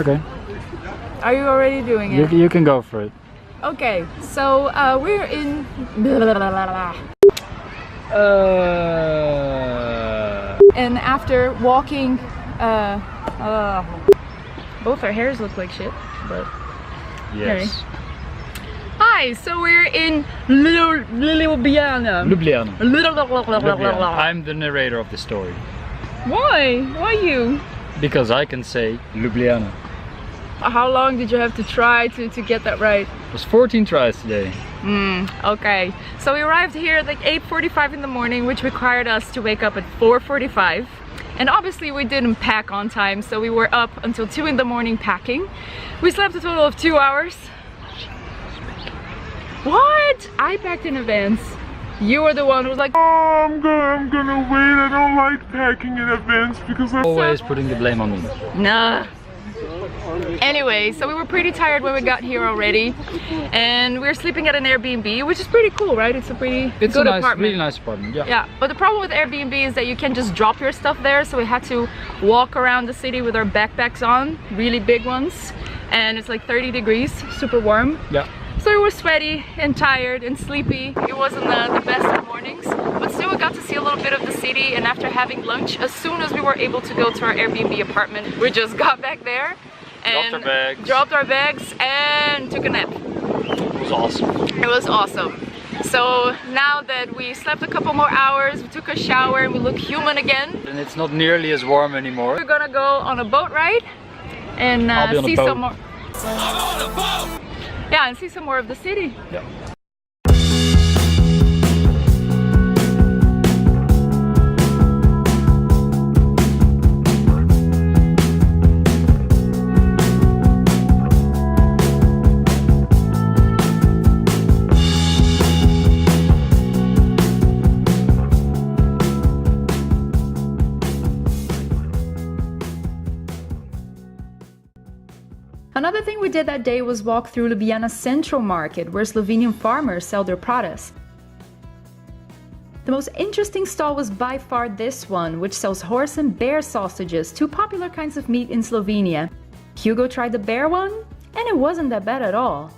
Okay. Are you already doing it? You can go for it. Okay, so we're in... And after walking... both our hairs look like shit, but... Yes. Anyway. Hi, so we're in Ljubljana. Ljubljana. I'm the narrator of the story. Why? Why you? Because I can say Ljubljana. How long did you have to try to get that right? It was 14 tries today. Okay. So we arrived here at like 8:45 in the morning, which required us to wake up at 4:45. And obviously we didn't pack on time, so we were up until 2 in the morning packing. We slept a total of 2 hours. What? I packed in advance. You were the one who was like, oh, I'm gonna wait. I don't like packing in advance because I'm Always putting the blame on me. nah. Anyway, so we were pretty tired when we got here already, and we're sleeping at an Airbnb, which is pretty cool, right? It's a pretty good apartment. Really nice apartment. Yeah. Yeah, but the problem with Airbnb is that you can just drop your stuff there, so we had to walk around the city with our backpacks on, really big ones, and it's like 30 degrees, super warm. Yeah. So we were sweaty and tired and sleepy. It wasn't the best of mornings, but still we got to see a little bit of the city, and after having lunch, as soon as we were able to go to our Airbnb apartment, we just got back there and dropped our bags and took a nap. It was awesome. It was awesome. So now that we slept a couple more hours, we took a shower and we look human again. And it's not nearly as warm anymore. We're gonna go on a boat ride and see some more. Yeah, and see some more of the city. Yeah. Another thing we did that day was walk through Ljubljana's central market, where Slovenian farmers sell their produce. The most interesting stall was by far this one, which sells horse and bear sausages, two popular kinds of meat in Slovenia. Hugo tried the bear one, and it wasn't that bad at all.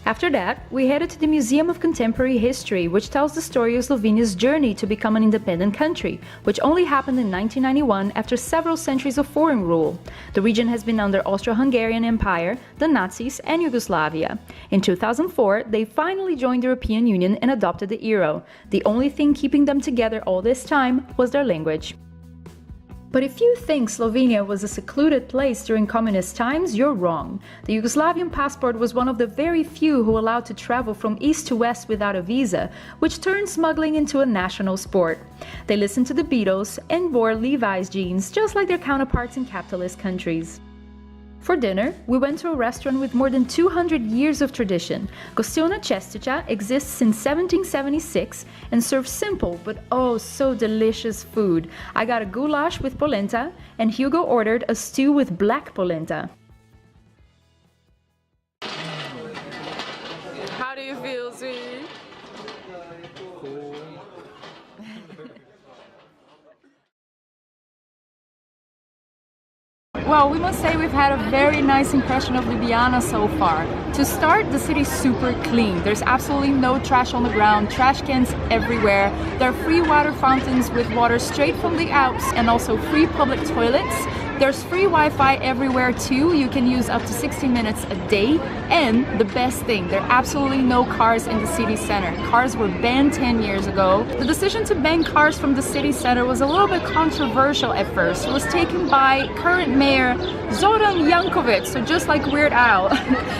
After that, we headed to the Museum of Contemporary History, which tells the story of Slovenia's journey to become an independent country, which only happened in 1991 after several centuries of foreign rule. The region has been under Austro-Hungarian Empire, the Nazis, and Yugoslavia. In 2004, they finally joined the European Union and adopted the euro. The only thing keeping them together all this time was their language. But if you think Slovenia was a secluded place during communist times, you're wrong. The Yugoslavian passport was one of the very few who allowed to travel from east to west without a visa, which turned smuggling into a national sport. They listened to the Beatles and wore Levi's jeans, just like their counterparts in capitalist countries. For dinner, we went to a restaurant with more than 200 years of tradition. Gostilna Čestića exists since 1776 and serves simple but oh so delicious food. I got a goulash with polenta, and Hugo ordered a stew with black polenta. How do you feel, sweetie? Well, we must say we've had a very nice impression of Ljubljana so far. To start, the city's super clean. There's absolutely no trash on the ground, trash cans everywhere. There are free water fountains with water straight from the Alps, and also free public toilets. There's free Wi-Fi everywhere too. You can use up to 60 minutes a day. And the best thing, there are absolutely no cars in the city center. Cars were banned 10 years ago. The decision to ban cars from the city center was a little bit controversial at first. It was taken by current mayor Zoran Jankovic, so just like Weird Al.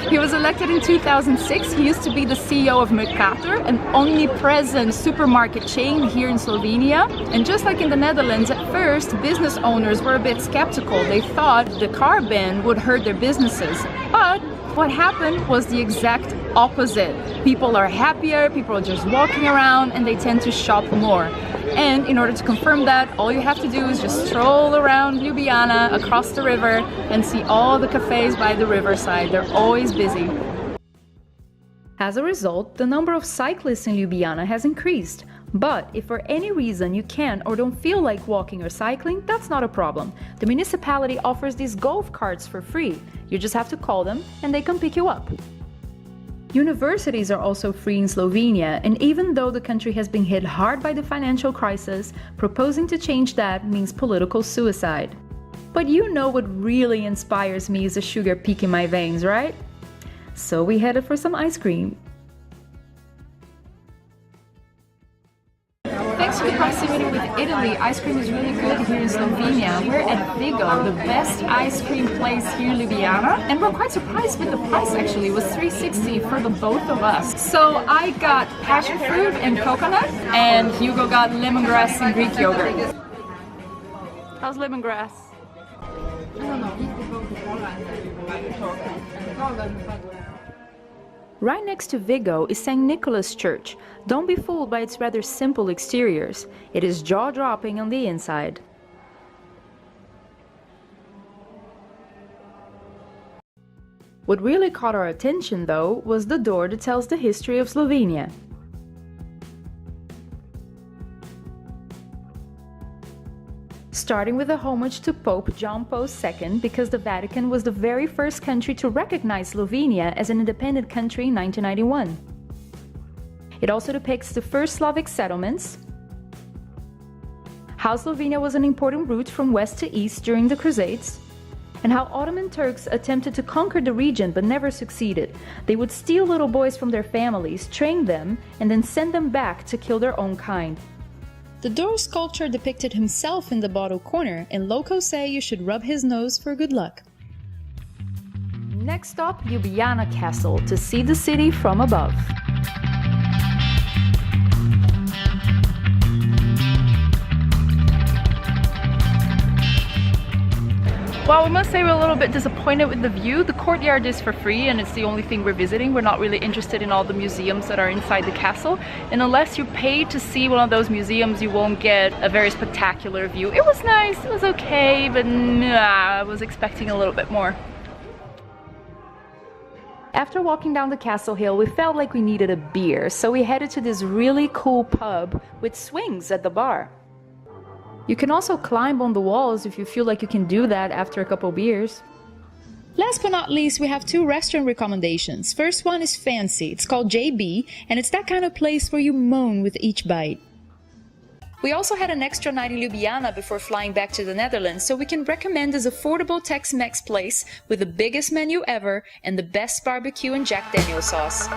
He was elected in 2006. He used to be the CEO of Mercator, an omnipresent supermarket chain here in Slovenia. And just like in the Netherlands, at first, business owners were a bit skeptical. They thought the car ban would hurt their businesses. But what happened was the exact opposite. People are happier, people are just walking around, and they tend to shop more. And in order to confirm that, all you have to do is just stroll around Ljubljana, across the river, and see all the cafes by the riverside. They're always busy. As a result, the number of cyclists in Ljubljana has increased. But if for any reason you can't or don't feel like walking or cycling, that's not a problem. The municipality offers these golf carts for free. You just have to call them and they come pick you up. Universities are also free in Slovenia, and even though the country has been hit hard by the financial crisis, proposing to change that means political suicide. But you know what really inspires me is a sugar peak in my veins, right? So we headed for some ice cream. Thanks to the proximity with Italy, ice cream is really good here in Slovenia. We're at Vigo, the best ice cream place here in Ljubljana, and we're quite surprised with the price actually. It was $3.60 for the both of us. So I got passion fruit and coconut, and Hugo got lemongrass and Greek yogurt. How's lemongrass? Right next to Vigo is St. Nicholas Church. Don't be fooled by its rather simple exteriors. It is jaw-dropping on the inside. What really caught our attention, though, was the door that tells the history of Slovenia. Starting with a homage to Pope John Paul II, because the Vatican was the very first country to recognize Slovenia as an independent country in 1991. It also depicts the first Slavic settlements, how Slovenia was an important route from west to east during the Crusades, and how Ottoman Turks attempted to conquer the region but never succeeded. They would steal little boys from their families, train them, and then send them back to kill their own kind. The door sculpture depicted himself in the bottom corner, and locals say you should rub his nose for good luck. Next stop, Ljubljana Castle, to see the city from above. Well, we must say we're a little bit disappointed with the view. The courtyard is for free and it's the only thing we're visiting. We're not really interested in all the museums that are inside the castle. And unless you pay to see one of those museums, you won't get a very spectacular view. It was nice, it was okay, but I was expecting a little bit more. After walking down the castle hill, we felt like we needed a beer, so we headed to this really cool pub with swings at the bar. You can also climb on the walls if you feel like you can do that after a couple beers. Last but not least, we have two restaurant recommendations. First one is fancy. It's called JB, and it's that kind of place where you moan with each bite. We also had an extra night in Ljubljana before flying back to the Netherlands, so we can recommend this affordable Tex-Mex place with the biggest menu ever and the best barbecue and Jack Daniel's sauce.